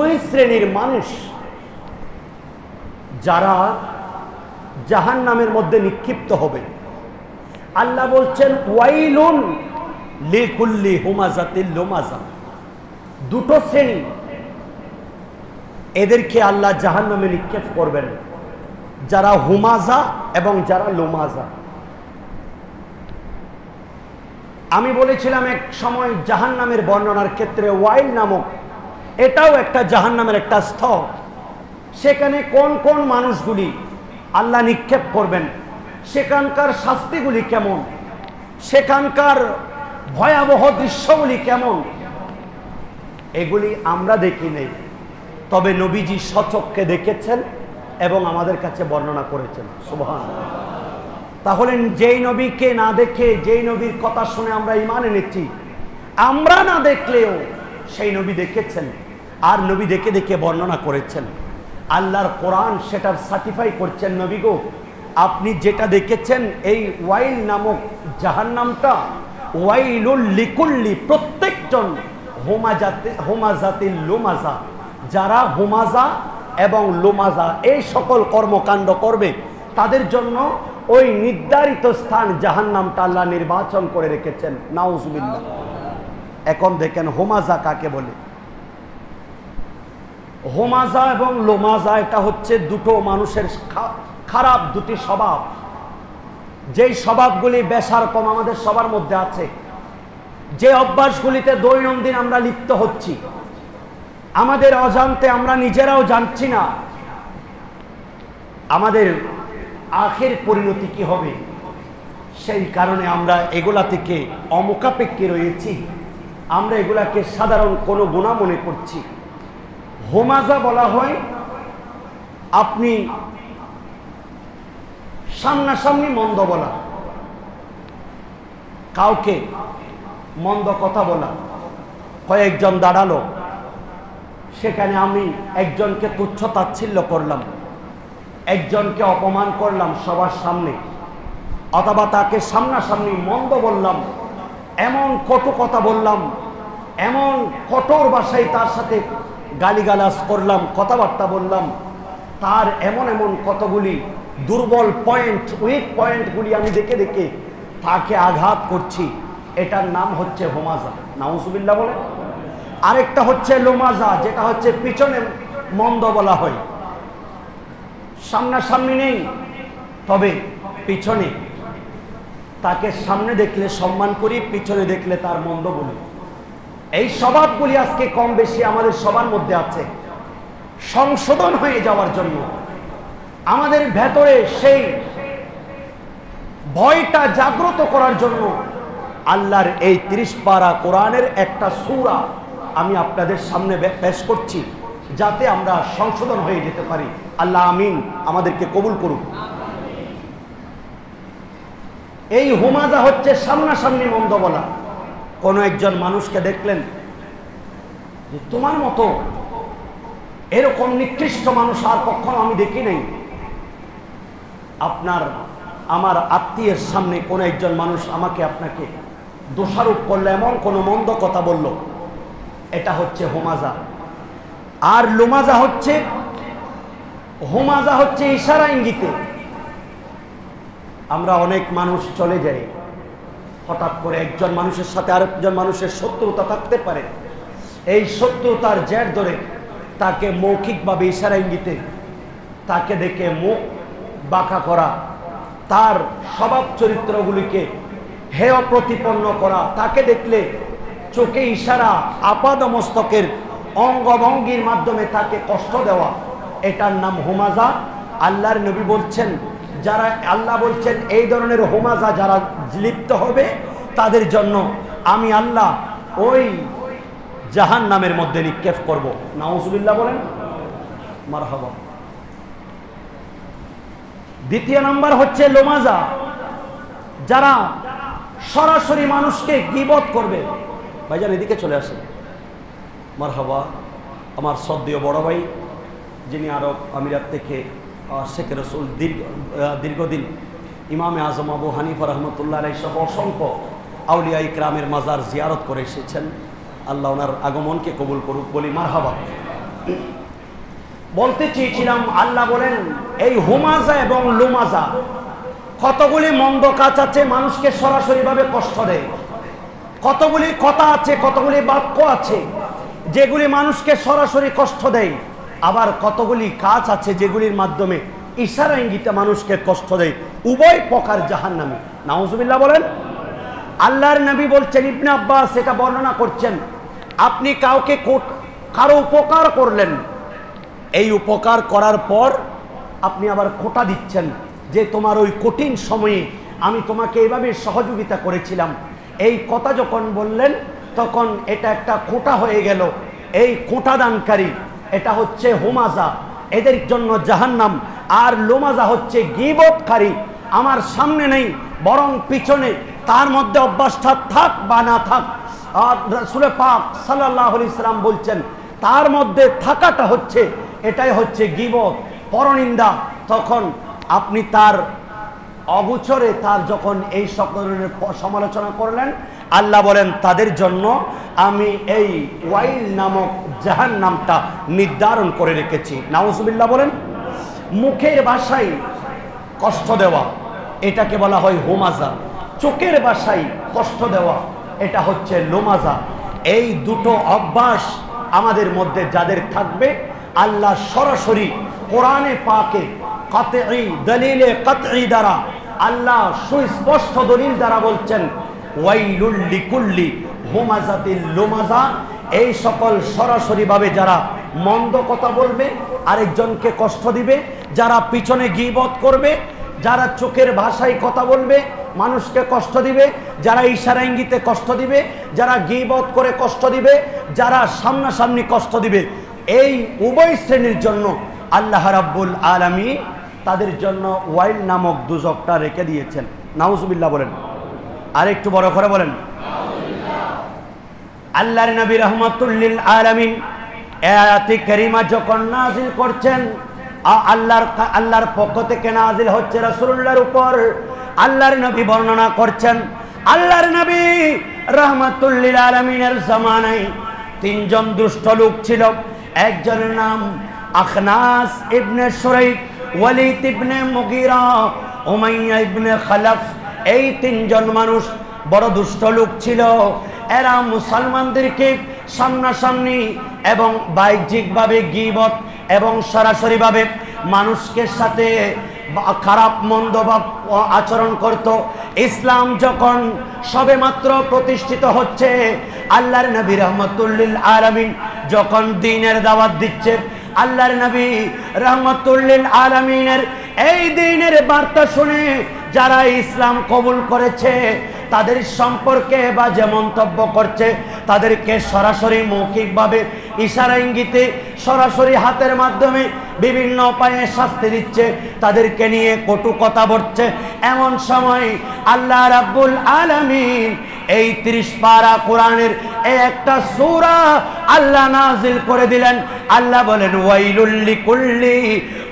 দুই শ্রেণীর মানুষ যারা জাহান্নামের মধ্যে নিক্ষিপ্ত হবে। আল্লাহ বলছেন ওয়াইলুন লিকুল্লি হুমাজাতিল লুমাজা। দুটো শ্রেণী, এদেরকে আল্লাহ জাহান্নামে নিক্ষেপ করবেন, যারা হুমাজা এবং যারা লুমাজা। আমি বলেছিলাম এক সময় জাহান্নামের বর্ণনার ক্ষেত্রে ওয়াইল নামক এটাও একটা জাহান্নামের একটা স্তর। সেখানে কোন কোন মানুষগুলি আল্লাহ নিক্ষেপ করবেন, সেখানকার শাস্তিগুলি কেমন, সেখানকার ভয়াবহ দৃশ্যগুলি কেমন, এগুলি আমরা দেখি নেই, তবে নবীজি স্বচক্ষে দেখেছেন এবং আমাদের কাছে বর্ণনা করেছেন। সুবহানাল্লাহ। তাহলে যেই নবীকে না দেখে, যেই নবীর কথা শুনে আমরা ঈমান এনেছি, আমরা না দেখলেও সেই নবী দেখেছেন আর নবী দেখে দেখে বর্ণনা করেছেন। আল্লাহর কোরআন সেটার সার্টিফাই করছেন, নবী গো আপনি যেটা দেখেছেন এই ওয়াইল নামক জাহান্নামটা ওয়াইলুল লিকুল্লি, প্রত্যেকজন হুমাজাতিল লুমাজা, যারা হুমাজা এবং লুমাজা এই সকল কর্মকাণ্ড করবে তাদের জন্য ওই নির্ধারিত স্থান জাহান্নামটা আল্লাহ নির্বাচন করে রেখেছেন। নাউজুবিল্লাহ। এখন দেখেন হুমাজা কাকে বলে। হুমাজা এবং লুমাজা এটা হচ্ছে দুটো মানুষের খারাপ দুটি স্বভাব, যেই স্বভাবগুলি বেশারকম আমাদের সবার মধ্যে আছে, যে অভ্যাসগুলিতে দৈনন্দিন আমরা লিপ্ত হচ্ছি, আমাদের অজান্তে আমরা নিজেরাও জানছি না আমাদের আখের পরিণতি কি হবে। সেই কারণে আমরা এগুলা থেকে অমুখাপেক্ষী রয়েছি, আমরা এগুলাকে সাধারণ কোনো গুনাহ মনে করছি। হুমাজা বলা হয় আপনি সামনাসামনি মন্দ বলা, কাউকে মন্দ কথা বলা। কয়েকজন দাঁড়ালো, সেখানে আমি একজনকে তুচ্ছ তাচ্ছিল্য করলাম, একজনকে অপমান করলাম সবার সামনে, অথবা তাকে সামনাসামনি মন্দ বললাম, এমন কটু কথা বললাম, এমন কঠোর ভাষায় তার সাথে গালিগালাজ করলাম, কথাবার্তা বললাম, তার এমন এমন কতগুলি দুর্বল পয়েন্ট, উইক পয়েন্টগুলি আমি দেখে দেখে তাকে আঘাত করছি। এটার নাম হচ্ছে হুমাজা। নাউজুবিল্লাহ বলে। আরেকটা হচ্ছে লুমাজা, যেটা হচ্ছে পিছনে মন্দ বলা হয়, সামনাসামনি নেই তবে পিছনে, তাকে সামনে দেখলে সম্মান করি, পিছনে দেখলে তার মন্দ বলি। এই স্বভাবগুলি আজকে কম বেশি আমাদের সবার মধ্যে আছে। সংশোধন হয়ে যাওয়ার জন্য, আমাদের ভেতরে সেই ভয়টা জাগ্রত করার জন্য আল্লাহর এই 30 পারা কোরআনের একটা সূরা আমি আপনাদের সামনে পেশ করছি, যাতে আমরা সংশোধন হয়ে যেতে পারি। আল্লাহ আমিন, আমাদেরকে কবুল করুন। এই হুমাজা হচ্ছে সামনাসামনি মন্দ বলা। কোনো একজন মানুষকে দেখলেন যে তোমার মতো এরকম নিকৃষ্ট মানুষ আর কখনো আমি দেখি নাই। আপনার আমার আত্মীয়ের সামনে কোনো একজন মানুষ আমাকে আপনাকে দোষারোপ করলো, এমন কোনো মন্দ কথা বলল, এটা হচ্ছে হুমাজা। আর লুমাজা হচ্ছে, হুমাজা হচ্ছে ইশারা ইঙ্গিতে। আমরা অনেক মানুষ চলে যাই, হঠাৎ করে একজন মানুষের সাথে আরেকজন মানুষের শত্রুতা থাকতে পারে, এই শত্রুতার জের ধরে তাকে মৌখিকভাবে ইশারা ইঙ্গিতে তাকে দেখে মুখ বাঁকা করা, তার স্বভাব চরিত্রগুলিকে হেয় প্রতিপন্ন করা, তাকে দেখলে চোখে ইশারা, আপাদমস্তকের অঙ্গভঙ্গির মাধ্যমে তাকে কষ্ট দেওয়া, এটার নাম হুমাজা। আল্লাহর নবী বলছেন, যারা আল্লাহ বলছেন এই ধরনের হুমাজা যারা লিপ্ত হবে তাদের জন্য আমি আল্লাহ ওই জাহান্নামের মধ্যে নিক্ষেপ করব। নাউজুবিল্লাহ বলেন, মারহাবা। দ্বিতীয় নাম্বার হচ্ছে লুমাজা, যারা সরাসরি মানুষকে গীবত করবে। ভাইজান এদিকে চলে আসেন, মারহাবা। আমার শ্রদ্ধেয় বড় ভাই, যিনি আরব আমিরাত থেকে শেখ রসুল দীর্ঘদিন ইমামে আজম আবু হানিফা রহমতুল্লাহ আলাইহি সহ অসংখ্য আউলিয়া ইকরামের মাজার জিয়ারত করে এসেছেন। আল্লাহ ওনার আগমনকে কবুল করুক, বলি মারহাবা। বলতে চেয়েছিলাম, আল্লাহ বলেন এই হুমাজা এবং লুমাজা কতগুলি মন্দ কাজ আছে মানুষকে সরাসরি ভাবে কষ্ট দেয়, কতগুলি কথা আছে, কতগুলি বাক্য আছে যেগুলি মানুষকে সরাসরি কষ্ট দেয়, আবার কতগুলি কাজ আছে যেগুলির মাধ্যমে ইশারা ইঙ্গিতে মানুষকে কষ্ট দেয়। উভয় প্রকার জাহান্নামী। নাউজুবিল্লাহ বলেন। আল্লাহর নবী বলছেন, ইবনে আব্বাস এটা বর্ণনা করছেন, আপনি কাউকে কারো উপকার করলেন, এই উপকার করার পর আপনি আবার খোঁটা দিচ্ছেন যে তোমার ওই কঠিন সময়ে আমি তোমাকে এইভাবে সহযোগিতা করেছিলাম। এই কথা যখন বললেন তখন এটা একটা খোঁটা হয়ে গেল। এই খোঁটা দানকারী এটা হচ্ছে হুমাজা, এদের জন্য জাহান্নাম। আর লুমাজা হচ্ছে গীবতকারী, আমার সামনে নেই বরং পিছনে, তার মধ্যে অভ্যাসটা থাক বা না থাক। আর রাসূল পাক সাল্লাল্লাহু আলাইহি সাল্লাম বলছেন তার মধ্যে থাকাটা হচ্ছে, এটাই হচ্ছে গীবত, পরনিন্দা। তখন আপনি তার অগোচরে তার যখন এই সকলের সমালোচনা করলেন, আল্লাহ বলেন তাদের জন্য আমি এই ওয়াইল নামক জাহান্নামটা নির্ধারণ করে রেখেছি। নাউজুবিল্লাহ বলেন। মুখের ভাষায় কষ্ট দেওয়া এটাকে বলা হয় হুমাজা, চোখের ভাষায় কষ্ট দেওয়া এটা হচ্ছে লুমাজা। এই দুটো অভ্যাস আমাদের মধ্যে যাদের থাকবে, আল্লাহ সরাসরি কোরআনে পাকে কাতঈ দলিলে কাতঈ দ্বারা, আল্লাহ সুস্পষ্ট দলিল দ্বারা বলছেন ওয়াইলুল লিকুল্লি হুমাজাতিল লুমাজা। এই সকল সরাসরি ভাবে যারা মন্দ কথা বলবে, আরেকজনকে কষ্ট দিবে, যারা পিছনে গীবত করবে, যারা চোখের ভাষায় কথা বলবে মানুষকে কষ্ট দিবে, যারা ইশারা ইঙ্গিতে কষ্ট দিবে, যারা গীবত করে কষ্ট দিবে, যারা সামনাসামনি কষ্ট দিবে, এই উভয় শ্রেণীর জন্য আল্লাহ রাব্বুল আলামিন তাদের জন্য ওয়াইল নামক দুজকটা রেখে দিয়েছেন। নাউজুবিল্লাহ বলেন। আর একটু বড় করে বলেন। আল্লাহর নবী রাহমাতুল লিল আলামিন আয়াতে কারিমা যখন নাযিল করছেন, আল্লাহর পক্ষ থেকে নাযিল হচ্ছে রাসূলুল্লাহর উপর। আল্লাহর নবী বর্ণনা করছেন, আল্লাহর নবী রাহমাতুল লিল আলামিনের জামানায় তিনজন দুষ্ট লোক ছিল। একজনের নাম আখনাস ইবনে শুরাইক, ওয়ালিদ ইবনে মুগীরা, উমাইয়া ইবনে খালাফ। এই তিনজন মানুষ বড় দুষ্ট লোক ছিল। এরা মুসলমানদেরকে সামনাসামনি এবং বাহ্যিকভাবে গীবত এবং সরাসরিভাবে মানুষকে সাথে খারাপ মন্দ আচরণ করত। ইসলাম যখন সবেমাত্র প্রতিষ্ঠিত হচ্ছে, আল্লাহর নবী রাহমাতুল লিল আলামিন যখন দ্বীনের দাওয়াত দিচ্ছে, আল্লাহর নবী রাহমাতুল লিল আলামিনের এই দ্বীনের বার্তা শুনে যারা ইসলাম কবুল করেছে তাদের সম্পর্কে বা যে মন্তব্য করছে, তাদেরকে সরাসরি মৌখিকভাবে ইশারা ইঙ্গিতে সরাসরি হাতের মাধ্যমে বিভিন্ন উপায়ে শাস্তি দিচ্ছে, তাদেরকে নিয়ে কটু কথা বলছে। এমন সময় আল্লাহ রাব্বুল আলামিন এই 30 পারা কোরআনের এই একটা সূরা আল্লাহ নাযিল করে দিলেন। আল্লাহ বলেন ওয়াইলুল লিকুল্লি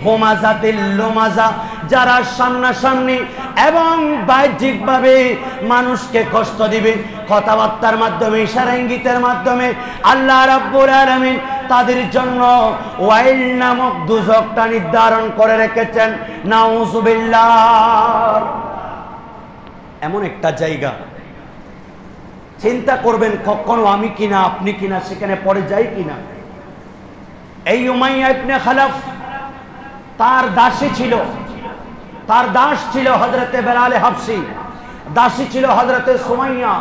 হুমাজাতিল লুমাজা, যারা সামনাসামনি এবং বাহ্যিকভাবে মানুষকে কষ্ট দিবে, কথাবার্তার মাধ্যমে ইশারা ইঙ্গিতের মাধ্যমে, আল্লাহ রাব্বুল আলামিন তাদের জন্য ওয়াইল নামক দুজকটা নির্ধারণ করে রেখেছেন। নাউজুবিল্লাহ। এমন একটা জায়গা, চিন্তা করবেন কখনো আমি কিনা আপনি কিনা সেখানে পড়ে যাই কিনা। এই উমাইয়া ইবনে খালাফ তার দাসী ছিল, তার দাস ছিল হযরতে বেলালে হাবশী, দাসী ছিল হযরতে সুমাইয়া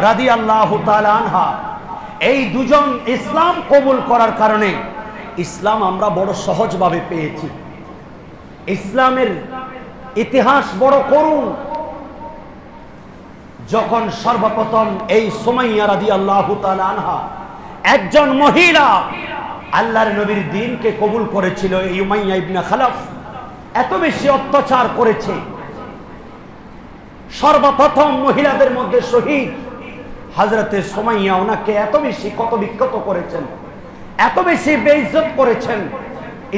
রাদিয়াল্লাহু তাআলা আনহা। এই দুজন ইসলাম কবুল করার কারণে ইসলাম আমরা বড় সহজভাবে পেয়েছি। ইসলামের ইতিহাস বড় করুণ। যখন সর্বপ্রথম এই সুমাইয়া রাদিয়াল্লাহু তাআলা আনহা একজন মহিলা আল্লাহর নবীর দ্বীনকে কবুল করেছিল, এই উমাইয়া ইবনে খালাফ এত বেশি অত্যাচার করেছে। সর্বপ্রথম মহিলাদের মধ্যে শহীদ হযরতে সুমাইয়া, ওনাকে এত বেশি বিক্ষত করেছেন, এত বেশি বেইজ্জত করেছেন।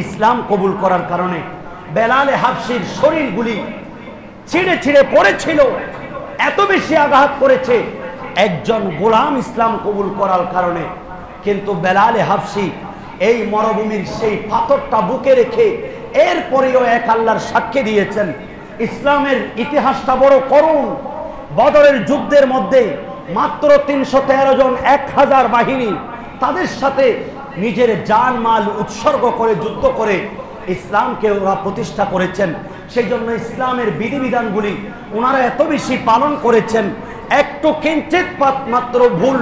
ইসলাম কবুল করার কারণে বেলালে হাবশীর শরীরগুলি ছিঁড়ে ছিঁড়ে পড়েছিল, এত বেশি আঘাত করেছে একজন গোলাম ইসলাম কবুল করার কারণে। কিন্তু বেলালে হাবশী এই মরুভূমির সেই পাথরটা বুকে রেখে এরপরেও এক আল্লাহর সাক্ষী দিয়েছেন। ইসলামের ইতিহাসটা বড় করুণ। বদরের যুদ্ধের মধ্যে মাত্র 313 জন 1000 বাহিনী, তাদের সাথে নিজের জান মাল উৎসর্গ করে যুদ্ধ করে ইসলামকে ওরা প্রতিষ্ঠা করেছেন। সেই জন্য ইসলামের বিধিবিধানগুলি ওনারা এত বেশি পালন করেছেন, একটু কিঞ্চিত মাত্র ভুল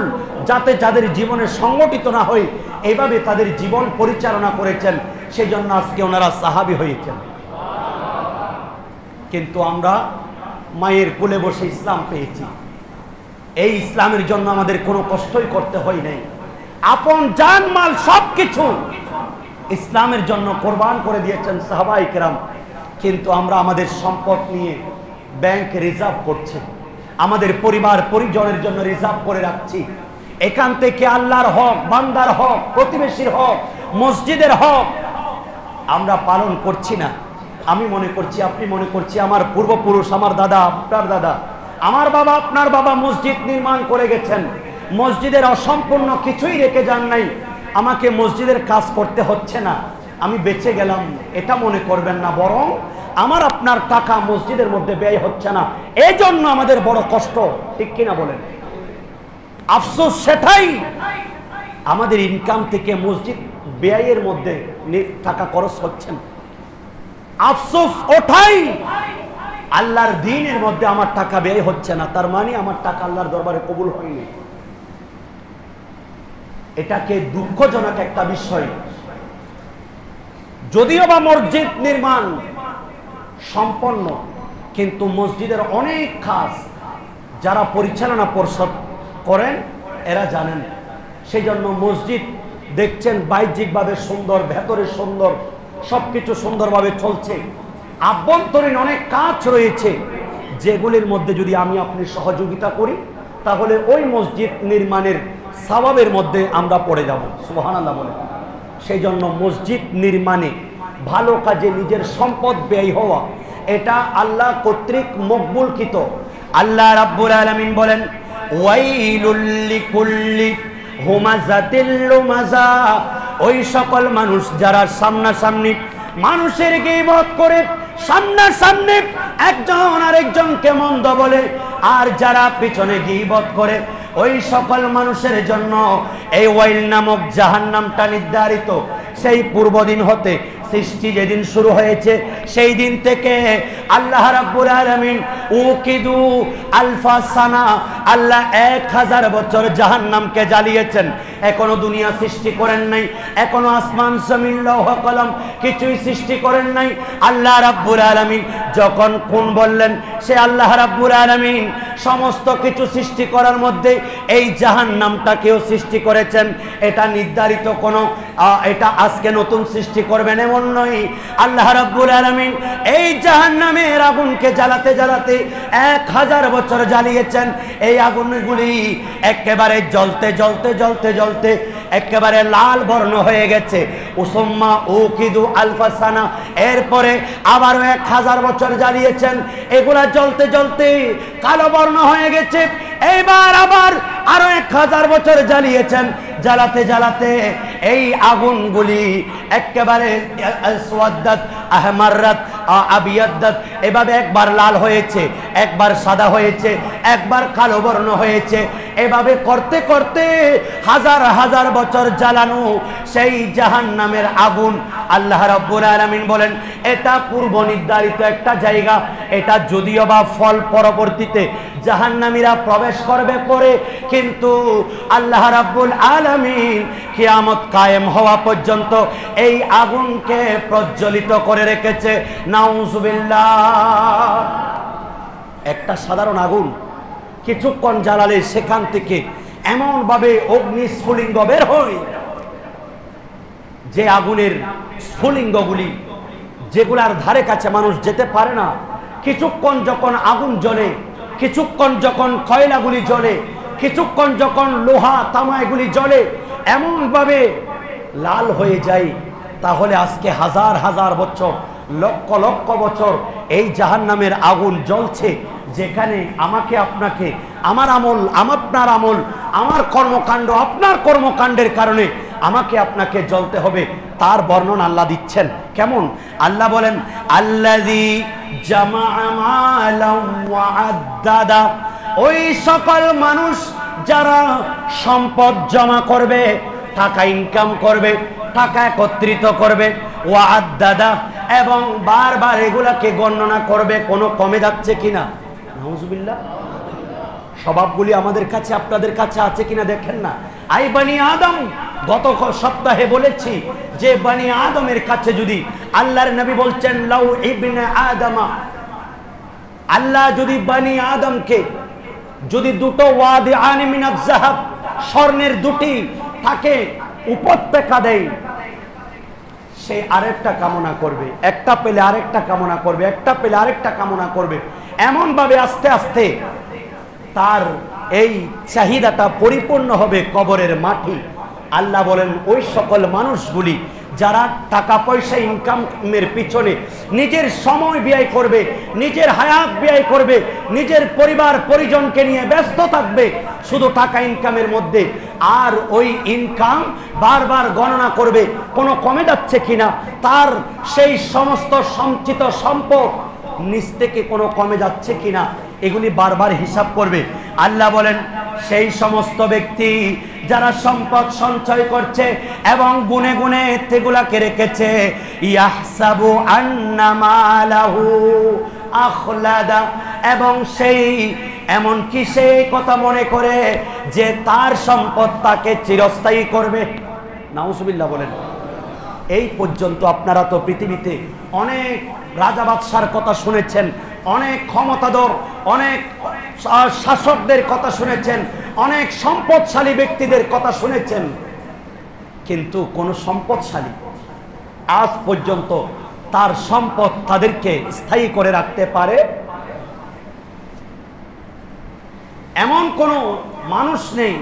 যাতে যাদের জীবনে সংগঠিত না হয় এইভাবে তাদের জীবন পরিচালনা করেছেন। সেই জন্য আজকে ওনারা সাহাবী হয়েছেন। কিন্তু আমরা মায়ের কোলে বসে ইসলাম পেয়েছি। এই ইসলামের জন্য আমাদের কোনো কষ্টই করতে হয় নাই। আপন জানমাল সবকিছু ইসলামের জন্য কোরবান করে দিয়েছেন সাহাবায়ে কেরাম। কিন্তু আমরা আমাদের সম্পদ নিয়ে ব্যাংক রিজার্ভ করছি, আমাদের পরিবার পরিজনের জন্য রিজার্ভ করে রাখছি। এখান থেকে আল্লাহর হক, বান্দার হক, প্রতিবেশীর হক, মসজিদের হক আমরা পালন করছি না। আমি মনে করছি, আপনি মনে করছি, আমার পূর্বপুরুষ, আমার দাদা, আপনার দাদা, আমার বাবা, আপনার বাবা মসজিদ নির্মাণ করে গেছেন, মসজিদের অসম্পূর্ণ কিছুই রেখে যান নাই, আমাকে মসজিদের কাজ করতে হচ্ছে না, আমি বেঁচে গেলাম, এটা মনে করবেন না। বরং আমার আপনার টাকা মসজিদের মধ্যে ব্যয় হচ্ছে না, এই জন্য আমাদের বড় কষ্ট। ঠিক কিনা বলেন? আফসোস সেটাই, আমাদের ইনকাম থেকে মসজিদ ব্যয়ের মধ্যে টাকা খরচ হচ্ছে না। আফসোস ওঠাই, আল্লাহর দ্বীনের মধ্যে আমার টাকা ব্যয় হচ্ছে না, তার মানে আমার টাকা আল্লাহর দরবারে কবুল হয়নি। এটাকে দুঃখজনক একটা বিষয়। যদিও বা মসজিদ নির্মাণ সম্পন্ন, কিন্তু মসজিদের অনেক কাজ যারা পরিচালনা পর্ষদ করেন এরা জানেন। সেই জন্য মসজিদ দেখছেন বাহ্যিকভাবে সুন্দর, ভেতরে সুন্দর, সবকিছু সুন্দরভাবে চলছে। আভ্যন্তরীণ অনেক কাজ রয়েছে যেগুলির মধ্যে যদি আমি আপনি সহযোগিতা করি তাহলে ওই মসজিদ নির্মাণের সওয়াবের মধ্যে আমরা পড়ে যাব। সুবহানাল্লাহ বলে। সেই জন্য মসজিদ নির্মাণে ভালো কাজে নিজের সম্পদ ব্যয় হওয়া এটা আল্লাহ কর্তৃক মকবুলকৃত। আল্লাহ রাব্বুল আলামিন বলেন, ওয়াইলুল লিকুল্লি হুমাযাতিল লুমাযা, ওই সকল মানুষ যারা সামনাসামনি মানুষের গীবত করে, সামনাসামনি একজন আরেকজনকে মন্দ বলে, আর যারা পিছনে গীবত করে, ওই সকল মানুষের জন্য এই ওয়াইল নামক জাহান্নামটা নির্ধারিত। সেই পূর্বদিন হতে সৃষ্টি যেদিন শুরু হয়েছে সেই দিন থেকে আল্লাহ রাব্বুল আলামিন উকিদু আলফা সানা, আল্লাহ 1000 বছর জাহান্নামকে জ্বালিয়েছেন। এখনো দুনিয়া সৃষ্টি করেন নাই, এখনো আসমান জমিন লৌহ কলম কিছুই সৃষ্টি করেন নাই। আল্লাহ রাব্বুল আলামিন যখন কোন বললেন, সে আল্লাহ রাব্বুল আলামিন সমস্ত কিছু সৃষ্টি করার মধ্যে এই জাহান্নামটাকেও সৃষ্টি করেছেন। এটা নির্ধারিত কোনো, এটা আজকে নতুন সৃষ্টি করবেন এমন নয়। আল্লাহ রাব্বুল আলামিন এই জাহান্নামের আগুনকে জ্বালাতে জ্বালাতে 1000 বছর জ্বালিয়েছেন। এই আগুনগুলি একেবারে জ্বলতে জ্বলতে জ্বলতে জ্বলতে একেবারে লাল বর্ণ হয়ে গেছে। উসমা উকিদু আলফা সানা, এরপরে আবারও 1000 বছর জ্বালিয়েছেন, এগুলা জ্বলতে জ্বলতে কালো বর্ণ হয়ে গেছে। এইবার আবার আরো 1000 বছর জ্বালিয়েছেন, জ্বালাতে জ্বালাতে এই আগুনগুলি একেবারে আসওয়াদাত আহমারাত আবিয়াদাত, এভাবে একবার লাল হয়েছে, একবার সাদা হয়েছে, একবার কালো বর্ণ হয়েছে। এভাবে করতে করতে 1000 বছর জ্বালানো সেই জাহান্নামের আগুন, আল্লাহ রাব্বুল আলামিন বলেন এটা পূর্ব নির্ধারিত একটা জায়গা। এটা যদিও বা ফল পরবর্তীতে জাহান্নামীরা প্রবেশ করবে পরে, কিন্তু আল্লাহ রাব্বুল আলামিন কিয়ামত কায়েম হওয়া পর্যন্ত এই আগুনকে প্রজ্বলিত করে রেখেছে। নাউজুবিল্লাহ। একটা সাধারণ আগুন কিছুক্ষণ জ্বালালে সেখান থেকে এমন ভাবে অগ্নি স্ফুলিঙ্গ বের হয় যে আগুনের স্ফুলিঙ্গগুলি যেগুলার ধারে কাছে মানুষ যেতে পারে না। কিছুক্ষণ যখন আগুন জ্বলে, কিছুক্ষণ যখন কয়লাগুলি জ্বলে, কিছুক্ষণ যখন লোহা তামা এগুলি জ্বলে, এমন ভাবে লাল হয়ে যায়। তাহলে আজকে 1000 বছর, লক্ষ লক্ষ বছর এই জাহান্নামের আগুন জ্বলছে, যেখানে আমাকে আপনাকে, আমার আমল, আপনার আমল, আমার কর্মকাণ্ড, আপনার কর্মকাণ্ডের কারণে আমাকে আপনাকে জ্বলতে হবে। তার বর্ণনা আল্লাহ দিচ্ছেন কেমন? আল্লাহ বলেন আল্লাযী জামাআ মালান ওয়া আদ্দাদা, ওই সকল মানুষ যারা সম্পদ জমা করবে, টাকা ইনকাম করবে, টাকা একত্রিত করবে, ওয়া আদ্দাদা, এবং বারবার এগুলাকে গণনা করবে কোনো কমে যাচ্ছে কিনা। নাউজুবিল্লাহ। স্বভাবগুলি আমাদের কাছে আপনাদের কাছে আছে কিনা দেখেন না। আই বানি আদম, গত সপ্তাহে বলেছি যে বানি আদমের কাছে যদি আল্লাহর নবী বলছেন লাউ ইবনে আদমা, আল্লাহ যদি বানি আদমকে যদি দুটো ওয়াদিআন মিনাজ যাহাব, স্বর্ণের দুটি তাকে উপত্যকা দেয়, সে আরেকটা কামনা করবে, একটা পেলে আরেকটা কামনা করবে, একটা পেলে আরেকটা কামনা করবে, এমন ভাবে আস্তে আস্তে তার এই চাহিদাটা পরিপূর্ণ হবে কবরের মাটি। আল্লাহ বলেন ওই সকল মানুষগুলি যারা টাকা পয়সা ইনকামের পিছনে নিজের সময় ব্যয় করবে, নিজের হায়াত ব্যয় করবে, নিজের পরিবার পরিজনকে নিয়ে ব্যস্ত থাকবে শুধু টাকা ইনকামের মধ্যে, আর ওই ইনকাম বারবার গণনা করবে কোনো কমে যাচ্ছে কিনা, তার সেই সমস্ত সঞ্চিত সম্পদ নিচ থেকে কোনো কমে যাচ্ছে কিনা, এগুলি বারবার হিসাব করবে। আল্লাহ বলেন সেই সমস্ত ব্যক্তি যারা সম্পদ সঞ্চয় করছে এবং গুনে গুনে সেগুলাকে রেখেছে, ইয়াহসাবু আন্না মালাহু আখলাদা, এবং সেই এমনকি সেই কথা মনে করে যে তার সম্পদ তাকে চিরস্থায়ী করবে। নাউজুবিল্লাহ বলেন। এই পর্যন্ত আপনারা তো পৃথিবীতে অনেক রাজা বাদশার কথা শুনেছেন, অনেক ক্ষমতাধর অনেক শাসকদের কথা শুনেছেন, অনেক সম্পদশালী ব্যক্তিদের কথা শুনেছেন, কিন্তু কোন সম্পদশালী আজ পর্যন্ত তার সম্পদ তাদেরকে স্থায়ী করে রাখতে পারে এমন কোন মানুষ নেই।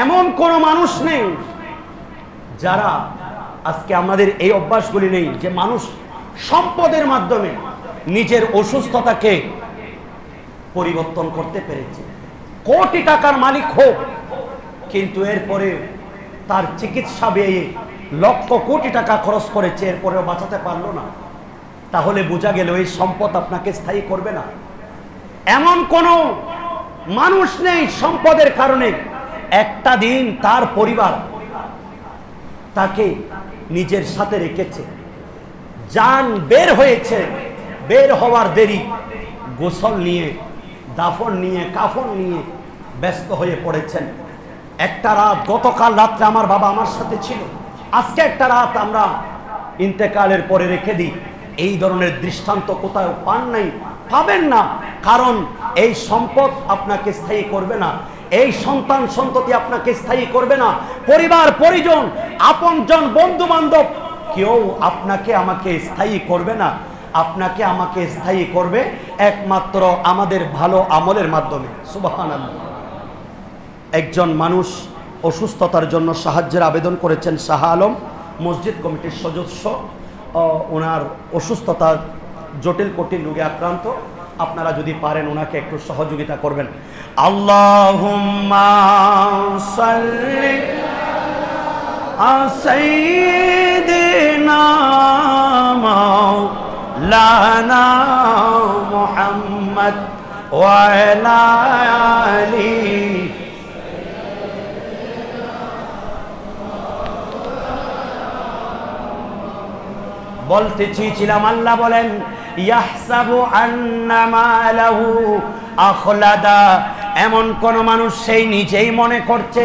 এমন কোন মানুষ নেই যারা আজকে আমাদের এই অভ্যাসগুলি নেই যে মানুষ সম্পদের মাধ্যমে নিজের অসুস্থতাকে পরিবর্তন করতে পেরেছে। কোটি টাকার মালিক হোক, কিন্তু এরপরে তার চিকিৎসা ব্যয়ে লক্ষ কোটি টাকা খরচ করেছে, এরপরেও বাঁচাতে পারলো না, তাহলে বোঝা গেল এই সম্পদ আপনাকে স্থায়ী করবে না। এমন কোন মানুষ নেই সম্পদের কারণে একটা দিন তার পরিবার তাকে নিজের সাথে রেখেছে, জান বের হয়েছে, বের হওয়ার দেরি, গোসল নিয়ে, দাফন নিয়ে, কাফন নিয়ে ব্যস্ত হয়ে পড়েছেন। একটা রাত গতকাল রাত্রে আমার বাবা আমার সাথে ছিল, আজকে একটা রাত আমরা ইন্তেকালের পরে রেখে দিই। এই ধরনের দৃষ্টান্ত কোথাও পান নাই, পাবেন না, কারণ এই সম্পদ আপনাকে স্থায়ী করবে না, এই সন্তান সন্ততি আপনাকে স্থায়ী করবে না, পরিবার পরিজন আপনজন বন্ধু বান্ধব কেউ আপনাকে আমাকে স্থায়ী করবে না। আপনাকে আমাকে স্থায়ী করবে একমাত্র আমাদের ভালো আমলের মাধ্যমে। সুবহানাল্লাহ। একজন মানুষ অসুস্থতার জন্য সাহায্যের আবেদন করেছেন, শাহ আলম মসজিদ কমিটির সদস্য, ওনার অসুস্থতা জটিল কঠিন রোগে আক্রান্ত। আপনারা যদি পারেন ওনাকে একটু সহযোগিতা করবেন। আল্লাহুম্মা সাল্লি আলা সাইয়্যিদিনা মাওলানা মুহাম্মদ ওয়া আলা আলিহি। বলতে চেয়েছিলাম, আল্লাহ বলেন ইয়াহসাবু আন্না মালাহু আখলাদা, এমন কোন মানুষ সেই নিজেই মনে করছে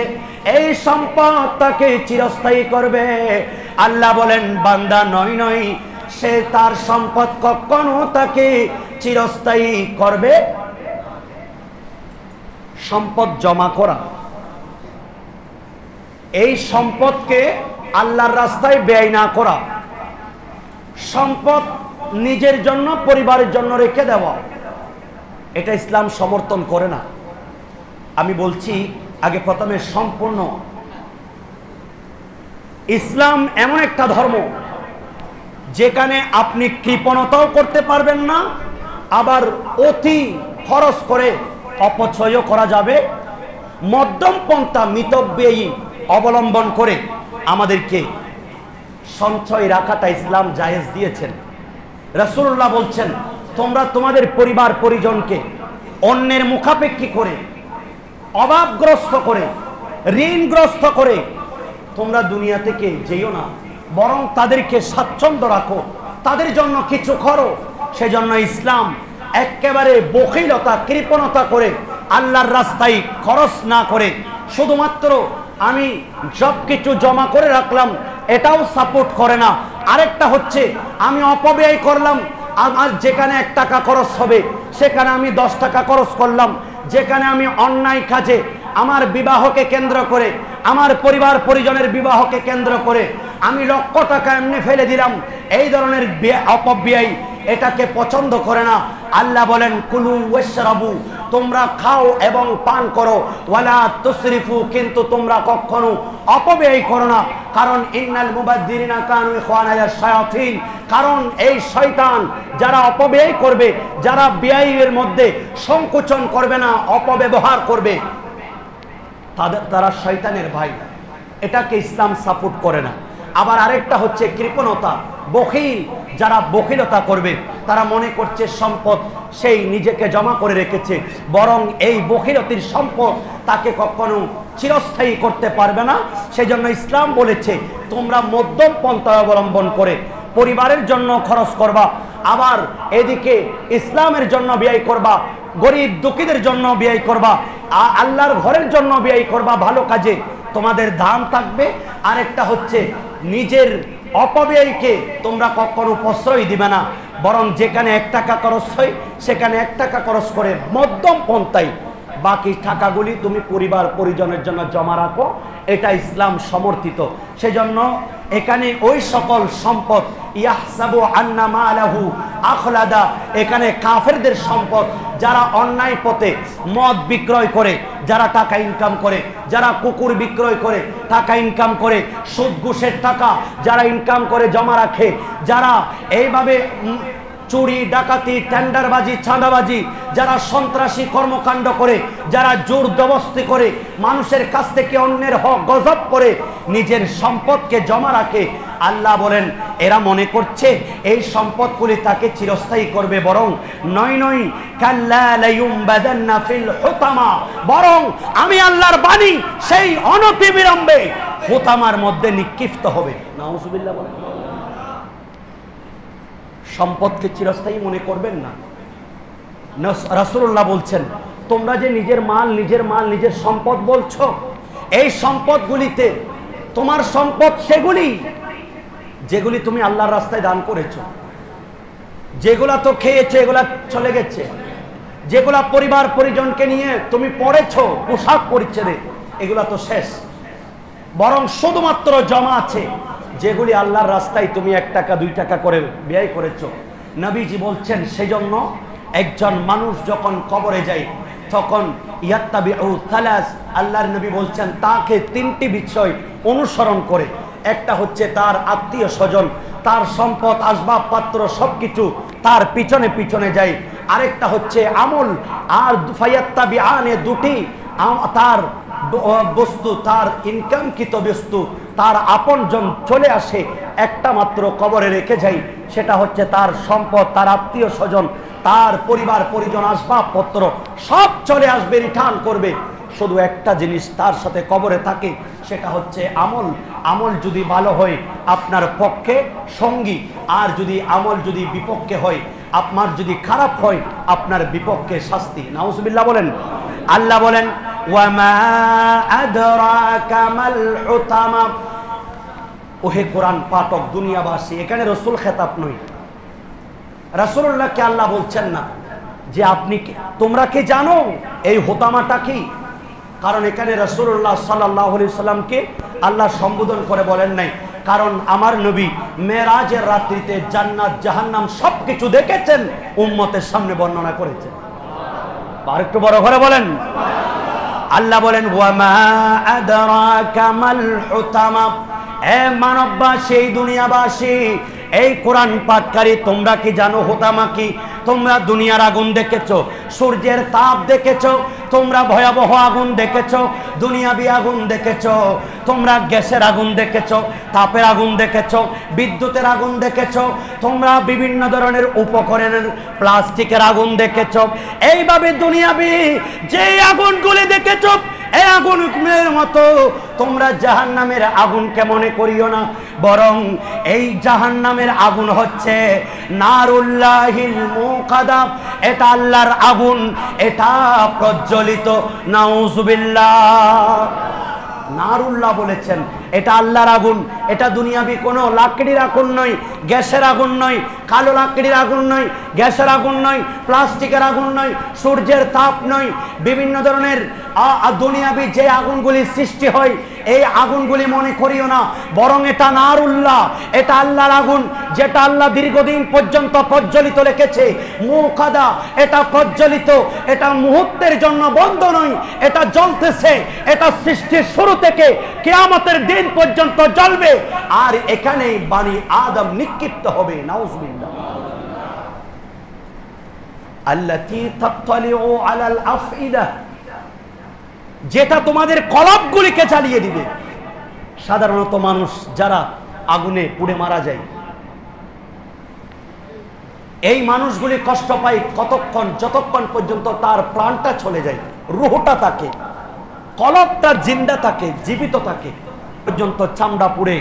এই সম্পদ তাকে চিরস্থায়ী করবে। আল্লাহ বলেন বান্দা নয় নয়, সে তার সম্পদ কখনো তাকে চিরস্থায়ী করবে। সম্পদ জমা করা, এই সম্পদকে আল্লাহর রাস্তায় ব্যয় না করা, সম্পদ নিজের জন্য পরিবারের জন্য রেখে দেওয়া, এটা ইসলাম সমর্থন করে না। আমি বলছি আগে প্রথমে সম্পূর্ণ ইসলাম এমন একটা ধর্ম যেখানে আপনি কৃপণতাও করতে পারবেন না, আবার অতি খরচ করে অপচয়ও করা যাবে। মধ্যম পন্থা মিতব্যয়ী অবলম্বন করে আমাদেরকে সঞ্চয় রাখাটা ইসলাম জায়েজ দিয়েছেন। রাসূলুল্লাহ বলছেন, তোমরা তোমাদের পরিবার পরিজনকে অন্যের মুখাপেক্ষী করে, অভাবগ্রস্ত করে, ঋণগ্রস্ত করে তোমরা দুনিয়া থেকে যেও না, বরং তাদেরকে স্বাচ্ছন্দ্য রাখো, তাদের জন্য কিছু করো। সেজন্য ইসলাম একেবারে বখিলতা, কৃপণতা করে আল্লাহর রাস্তায় খরচ না করে শুধুমাত্র আমি সব কিছু জমা করে রাখলাম এটাও সাপোর্ট করে না। আরেকটা হচ্ছে আমি অপব্যয় করলাম, আমার যেখানে 1 টাকা খরচ হবে সেখানে আমি 10 টাকা খরচ করলাম। যেখানে আমি অন্যায় কাজে আমার বিবাহকে কেন্দ্র করে, আমার পরিবার পরিজনের বিবাহকে কেন্দ্র করে আমি লক্ষ টাকা এমনি ফেলে দিলাম, এই ধরনের অপব্যয় এটাকে পছন্দ করে না। আল্লাহ বলেন, কুলু ওয়াশরাবু, তোমরা খাও এবং পান করো, ওয়ালা তুসরিফু, কিন্তু তোমরা কখনো অপব্যয় করো না। কারণ ইন্নাল মুবাদ্দিরিনা কানু ইখওয়ানাল শায়াতিন, কারণ এই শয়তান যারা অপব্যয় করবে, যারা ব্যয়ের মধ্যে সংকোচন করবে না, অপব্যবহার করবে, তারা শয়তানের ভাই। এটাকে ইসলাম সাপোর্ট করে না। আবার আরেকটা হচ্ছে কৃপণতা, বখিল। যারা বখিলতা করবে তারা মনে করছে সম্পদ সেই নিজেকে জমা করে রেখেছে, বরং এই বখিলতির সম্পদ তাকে কখনো চিরস্থায়ী করতে পারবে না। সেজন্য ইসলাম বলেছে তোমরা মধ্যম পন্থা অবলম্বন করে পরিবারের জন্য খরচ করবা, আবার এদিকে ইসলামের জন্য ব্যয় করবা, গরিব দুঃখীদের জন্য ব্যয় করবা, আল্লাহর ঘরের জন্য ব্যয় করবা, ভালো কাজে তোমাদের দাম থাকবে। আরেকটা হচ্ছে নিজের অপব্যয়কে তোমরা কখনো প্রশ্রয় দিবে না, বরং যেখানে 1 টাকা খরচ হয় সেখানে 1 টাকা খরচ করে মধ্যম পন্থায় বাকি টাকাগুলি তুমি পরিবার পরিজনের জন্য জমা রাখো। এটা ইসলাম সমর্থিত। সেজন্য এখানে ওই সকল সম্পদ ইয়াহসাবু আন্না মালাহু আখলাদা, এখানে কাফেরদের সম্পদ, যারা অন্যায় পথে মদ বিক্রয় করে যারা টাকা ইনকাম করে, যারা কুকুর বিক্রয় করে টাকা ইনকাম করে, সুদ ঘুষের টাকা যারা ইনকাম করে জমা রাখে, যারা এইভাবে চুরি ডাকাতি টেন্ডারবাজি চাঁদাবাজি, যারা সন্ত্রাসী কর্মকাণ্ড করে, যারা জোর জবরদস্তি করে মানুষের কাছ থেকে অন্যের হক গজব করে নিজের সম্পদকে জমা রাখে, আল্লাহ বলেন এরা মনে করছে এই সম্পদগুলি তাকে চিরস্থায়ী করবে, বরং নয় কাল্লা লায়ুমবাদান্না ফিল হুতামা, বরং আমি আল্লাহর বাণী সেই অনতিবিলম্বে হুতামার মধ্যে নিক্ষিপ্ত হবে। নাউজুবিল্লাহ বলেন। সম্পদকে চিরস্থায়ী মনে করবেন না। রাসূলুল্লাহ বলছেন তোমরা যে নিজের মাল নিজের সম্পদ বলছো, এই সম্পদগুলিতে তোমার সম্পদ সেগুলি যেগুলি তুমি আল্লাহর রাস্তায় দান করেছো, যেগুলা তো খেয়েছে এগুলা চলে গেছে, যেগুলা পরিবার পরিজনকে নিয়ে তুমি পড়েছো পোশাক পরিচ্ছেদে এগুলা তো শেষ, বরং শুধুমাত্র জমা আছে যেগুলি আল্লাহর রাস্তায় তুমি 1 টাকা 2 টাকা করে ব্যয় করেছো। নবীজি বলছেন সেজন্য একজন মানুষ যখন কবরে যায় তখন ইয়াত্তাবিউ সালাস, আল্লাহর নবী বলছেন তাকে 3টি বিষয় অনুসরণ করে। একটা হচ্ছে তার আত্মীয় স্বজন, তার সম্পদ আসবাব পাত্র সবকিছু তার পিছনে পিছনে যায়। আরেকটা হচ্ছে আমল, আর ফায়াত্তাবিআনে 2টি তার বস্তু, তার ইনকামকৃত বস্তু, তার আপনজন চলে আসে, একটা মাত্র কবরে রেখে যায়, সেটা হচ্ছে তার সম্পদ, তার আত্মীয় স্বজন, তার পরিবার পরিজন আসবাবপত্র সব চলে আসবে, রিটার্ন করবে। শুধু একটা জিনিস তার সাথে কবরে থাকে, সেটা হচ্ছে আমল। আমল যদি ভালো হয় আপনার পক্ষে সঙ্গী, আর যদি আমল যদি বিপক্ষে হয়, আপনার যদি খারাপ হয় আপনার বিপক্ষে শাস্তি। নাউজুবিল্লাহ বলেন। আল্লাহ বলেন ওয়ামা আদরাকা মাল হুতামা, ওহে কোরআন পাঠক দুনিয়াবাসী, এখানে রাসূল খেতাব নয়, রাসূলুল্লাহকে আল্লাহ বলছেন না যে আপনি তোমরা কি জানো এই হুতামাটা কি, কারণ এখানে রাসূলুল্লাহ সাল্লাল্লাহু আলাইহি সাল্লামকে আল্লাহ সম্বোধন করে বলেন নাই, কারণ আমার নবী মেরাজের রাত্রিতে জান্নাত জাহান্নাম সবকিছু দেখেছেন, উম্মতের সামনে বর্ণনা করেছেন। আর একটু বড় করে বলেন। আল্লাহ বলেন ওয়ামা আদরাকা মাল হুতামা, এ মানববাসী দুনিয়াবাসী এই কোরআন পাঠকারী তোমরা কি জানো হোতামা কি? তোমরা দুনিয়ার আগুন দেখেছো, সূর্যের তাপ দেখেছো, তোমরা ভয়াবহ আগুন দেখেছো, দুনিয়াবি আগুন দেখেছো, তোমরা গ্যাসের আগুন দেখেছো, তাপের আগুন দেখেছো, বিদ্যুতের আগুন দেখেছো, তোমরা বিভিন্ন ধরনের উপকরণের প্লাস্টিকের আগুন দেখেছো। এইভাবে দুনিয়াবি যে আগুনগুলি দেখেছো, এই আগুনের মতো তোমরা জাহান্নামের আগুনকে মনে করিও না, বরং এই জাহান্নামের আগুন হচ্ছে নারুল্লাহিল মুকাদা, এটা আল্লাহর আগুন, এটা প্রজ্বলিত। নাউজুবিল্লাহ। নারুল্লাহ বলেছেন, এটা আল্লাহর আগুন, এটা দুনিয়াবি কোনো লাকড়ির আগুন নয়, গ্যাসের আগুন নয়, কালো লাকড়ির আগুন নয়, গ্যাসের আগুন নয়, প্লাস্টিকের আগুন নয়, সূর্যের তাপ নয়, বিভিন্ন ধরনের দুনিয়াবি যে আগুনগুলি সৃষ্টি হয় এই আগুনগুলি মনে করিও না, বরং এটা নারুল্লাহ, এটা আল্লাহর আগুন, যেটা আল্লাহ দীর্ঘদিন পর্যন্ত প্রজ্বলিত রেখেছে। মুকাদা, এটা প্রজ্বলিত, এটা মুহূর্তের জন্য বন্ধ নয়, এটা জ্বলতেছে, এটা সৃষ্টির শুরু থেকে কিয়ামতের দিন পর্যন্ত জ্বলবে, আর এখানে বানি আদম নিক্ষিপ্ত হবে। নাউজুবিল্লাহ। আল্লাতী তাত্তালিউ আলাল আফইদা, যেটা তোমাদের কলবগুলিকে জ্বালিয়ে দিবে। সাধারণত মানুষ যারা আগুনে পুড়ে মারা যায়, এই মানুষগুলি কষ্ট পায় কতক্ষণ? যতক্ষণ পর্যন্ত তার প্রাণটা চলে যায়, রূহটা থাকে, কলবটা জিন্দা থাকে, জীবিত থাকে, পর্যন্ত চামড়া পুড়ে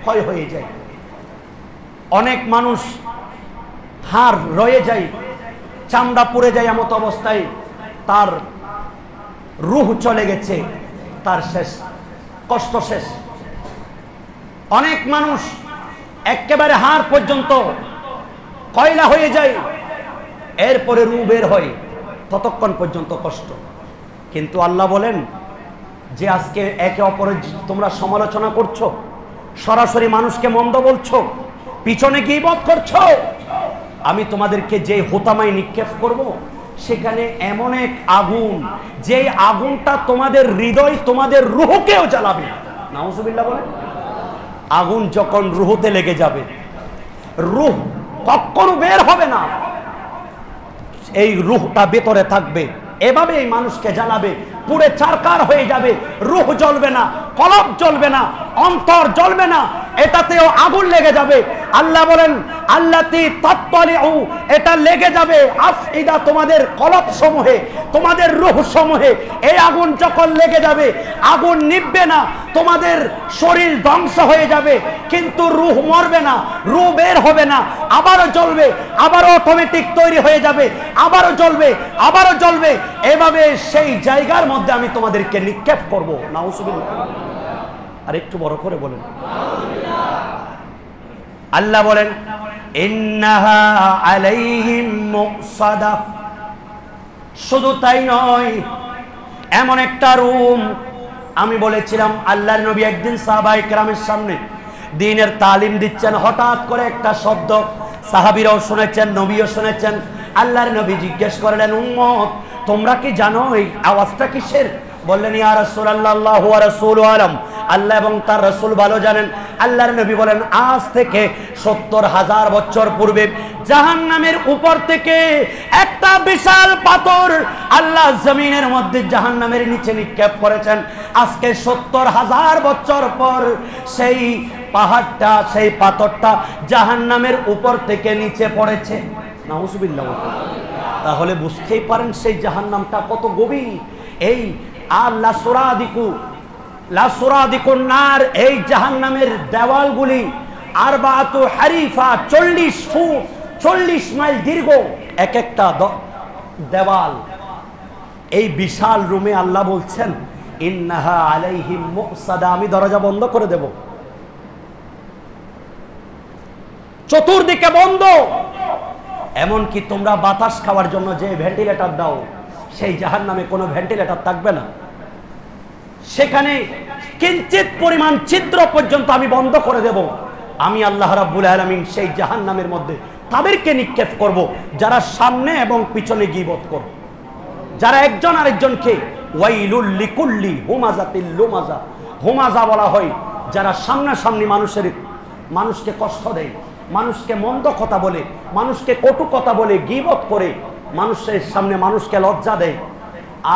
ক্ষয় হয়ে যায়। অনেক মানুষ হাড় রয়ে যায়, চামড়া পুড়ে যায়, এমত অবস্থায় তার রূহ চলে গেছে, তার শেষ, কষ্ট শেষ। অনেক মানুষ একেবারে হাড় পর্যন্ত কয়লা হয়ে যায়, এরপরে রূহ বের হয়, ততক্ষণ পর্যন্ত কষ্ট। কিন্তু আল্লাহ বলেন যে আজকে একে অপরের তোমরা সমালোচনা করছো, সরাসরি মানুষকে মন্দ বলছো, পিছনে গীবত করছো, আমি তোমাদেরকে যে হোতামায় নিক্ষেপ করব, সেখানে এমন এক আগুন, যে আগুনটা তোমাদের হৃদয়, তোমাদের রূহকেও জ্বালাবে। নাউজুবিল্লাহ বলে। আগুন যখন রূহতে লেগে যাবে, রূহ কখনো বের হবে না, এই রূহটা ভেতরে থাকবে, এভাবে এই মানুষকে জ্বালাবে, পুড়ে চারকার হয়ে যাবে, রূহ জ্বলবে না, কলব জ্বলবে না, অন্তর জ্বলবে না, এটাতেও আগুন লেগে যাবে। আল্লাহ বলেন আল্লাতী তাত্তালিউ, এটা লেগে যাবে আফইদা, তোমাদের কলব সমূহে, তোমাদের রূহ সমূহে। এই আগুন যখন লেগে যাবে, আগুন নিভবে না, তোমাদের শরীর ধ্বংস হয়ে যাবে, কিন্তু রূহ মরবে না, রূহ বের হবে না, আবারও জ্বলবে, আবারও অটোমেটিক তৈরি হয়ে যাবে, আবারও জ্বলবে, আবারও জ্বলবে। এভাবে সেই জায়গার মধ্যে আমি তোমাদেরকে নিক্ষেপ করব। নাউজুবিল্লাহ। আর একটু বড় করে বলেন। আল্লাহ বলেন ইন্নাহা আলাইহিম মুসাদা, শুধু তাই নয়, এমন একটা রুম। আমি বলেছিলাম আল্লাহর নবী একদিন সাহাবায়ে কেরামের সামনে দ্বীনের তালিম দিচ্ছেন, হঠাৎ করে একটা শব্দ, সাহাবীরাও শুনেছেন, নবীও শুনেছেন। আল্লাহর নবী জিজ্ঞেস করলেন, উম্মত তোমরা কি জানো এই আওয়াজটা কিসের? বললেন ইয়া রাসূলুল্লাহ, আল্লাহু ওয়া রাসূলুহু আলাম, আল্লাহ এবং তার রাসূল ভালো জানেন। আল্লাহর নবী বলেন আজ থেকে ৭০,০০০ বছর পূর্বে জাহান্নামের উপর থেকে একটা বিশাল পাথর আল্লাহ জমিনের মধ্যে জাহান্নামের নিচে নিক্ষেপ করেছেন। আজকে ৭০,০০০ বছর পর সেই পাহাড়টা, সেই পাথরটা জাহান্নামের উপর থেকে নিচে পড়েছে। নাউজুবিল্লাহ। তাহলে বুঝতেই পারেন সেই জাহান্নামটা কত গভীর। এই আল্লাহ লাসুরাদিকুন নার, এই জাহান্নামের দেওয়ালগুলি আরবাতু হারিফা, ৪০ ফুট, ৪০ মাইল দীর্ঘ এক একটা দেওয়াল। এই বিশাল রুমে আল্লাহ বলছেন ইন্নাহা আলাইহিম মুসাদা, আমি দরজা বন্ধ করে দেব, চতুর্দিকে বন্ধ। এমনকি তোমরা বাতাস খাওয়ার জন্য যে ভেন্টিলেটর দাও, সেই জাহান্নামে কোনো ভেন্টিলেটর থাকবে না, সেখানে কিঞ্চিত পরিমাণ ছিদ্র পর্যন্ত আমি বন্ধ করে দেব। আমি আল্লাহ রাব্বুল আলামিন সেই জাহান্নামের মধ্যে তাদেরকে নিক্ষেপ করব যারা সামনে এবং পিছনে গীবত করবে, যারা একজন আরেকজনকে ওয়াইলুল লিকুল্লি হুমাজাতিল লুমাজা, হুমাজা বলা হয় যারা সামনাসামনি মানুষকে কষ্ট দেয়, মানুষকে মন্দ কথা বলে, মানুষকে কটু কথা বলে, গীবত করে, মানুষের সামনে মানুষকে লজ্জা দেয়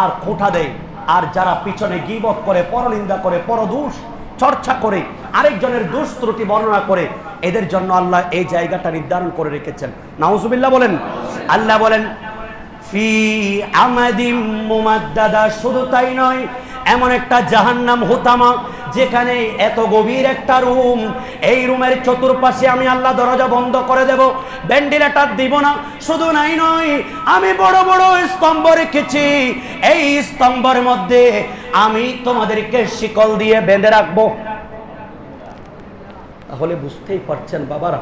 আর খোঁটা দেয়। আর যারা পিছনে গীবত করে, পরনিন্দা করে, পরদোষ চর্চা করে, আরেকজনের দোষ ত্রুটি বর্ণনা করে, এদের জন্য আল্লাহ এই জায়গাটা নির্ধারণ করে রেখেছেন। নাউজুবিল্লাহ বলেন। আল্লাহ বলেন ফি আমাদিম মুমাদ্দাদা, শুধু তাই নয়, এমন একটা জাহান্নাম হুতামা, যেখানে এত গভীর একটা রুম, এই রুমের চতুর্পাশে আমি আল্লাহ দরজা বন্ধ করে দেব, ভেন্টিলেটর দিব না। শুধু নাই নয়, আমি বড় বড় স্তম্ভ রেখেছি, এই স্তম্ভের মধ্যে আমি তোমাদেরকে শিকল দিয়ে বেঁধে রাখবো। তাহলে বুঝতেই পারছেন বাবারা,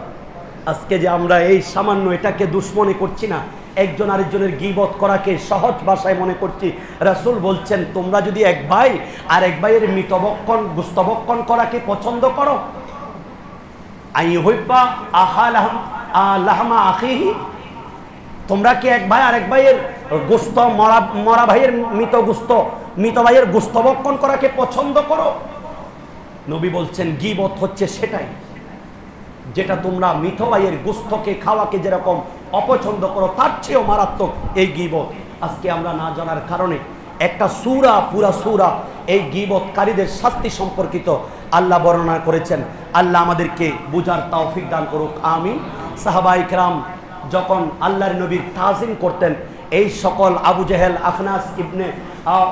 আজকে যে আমরা এই সামান্য এটাকে দুশ্মনী করছি না, একজন আরেকজনের গীবত করাকে সহজ ভাষায় মনে করছি। রাসূল বলছেন, তোমরা যদি এক ভাই আর এক ভাইয়ের মৃতভক্ষণ গুস্তভক্ষণ করাকে পছন্দ করো, আইয়ুহিব্বা লাহমা আখিহি, তোমরা কি এক ভাই আর এক ভাইয়ের গোস্ত, মরা ভাইয়ের মৃত ভাইয়ের গুস্তভক্ষণ করাকে পছন্দ করো? নবী বলছেন গীবত হচ্ছে সেটাই, যেটা তোমরা মৃত ভাইয়ের গোস্তকে খাওয়াকে যেরকম অপছন্দ করো, তার চেয়েও মারাত্মক এই গীবত। আজকে আমরা না জানার কারণে একটা সূরা, পুরা সূরা এই গীবতকারীদের শাস্তি সম্পর্কিত আল্লাহ বর্ণনা করেছেন। আল্লাহ আমাদেরকে বুঝার তৌফিক দান করুক, আমিন। সাহাবায়ে কেরাম যখন আল্লাহর নবীর তাজিম করতেন, এই সকল আবু জেহেল, আখনাস ইবনে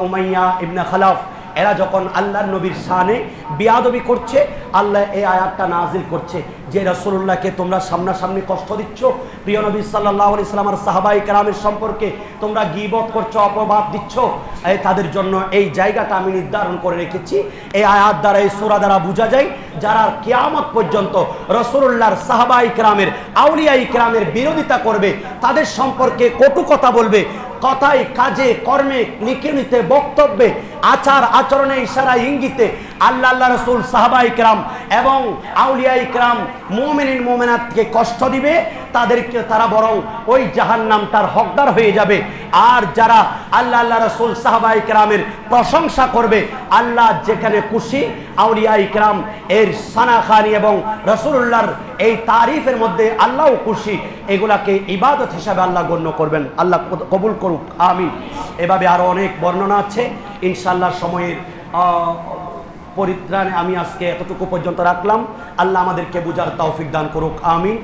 উমাইয়া ইবনে খালাফ, এরা যখন আল্লাহর নবীর শানে বিয়াদবি করছে, আল্লাহ এই আয়াতটা নাজিল করছে যে রাসূলুল্লাহকে তোমরা সামনাসামনি কষ্ট দিচ্ছ, প্রিয় নবী সাল্লাল্লাহু আলাইহি সাল্লাম আর সাহাবায়ে কেরামের সম্পর্কে তোমরা গীবত করছো, অপবাদ দিচ্ছ, তাদের জন্য এই জায়গাটা আমি নির্ধারণ করে রেখেছি। এই আয়াত দ্বারা, এই সূরা দ্বারা বোঝা যায়, যারা কিয়ামত পর্যন্ত রাসূলুল্লাহর সাহাবায়ে কেরামের, আউলিয়ায়ে কেরামের বিরোধিতা করবে, তাদের সম্পর্কে কটু কথা বলবে, কথায়, কাজে, কর্মে, লিখনিতে, বক্তব্যে, আচার আচরণে, ইশারা ইঙ্গিতে আল্লাহ রাসূল, সাহাবায়ে কেরাম এবং আউলিয়ায়ে কেরাম, মুমিনিন মুমিনাতকে কষ্ট দিবে, তাদেরকে তারা বরং ওই জাহান্নামটার হকদার হয়ে যাবে। আর যারা আল্লাহ রাসূল, সাহাবায়ে কেরামের প্রশংসা করবে, আল্লাহ যেখানে খুশি, আউলিয়ায়ে কেরাম এর সানাখানি এবং রাসূলুল্লাহর এই তারিফের মধ্যে আল্লাহও খুশি, এগুলাকে ইবাদত হিসাবে আল্লাহ গণ্য করবেন। আল্লাহ কবুল করুক, আমিন। এভাবে আরো অনেক বর্ণনা আছে, ইনশাআল্লাহ সময়ের পরিত্রাণে আমি আজকে এতটুকু পর্যন্ত রাখলাম। আল্লাহ আমাদেরকে বুঝার তৌফিক দান করুক, আমিন।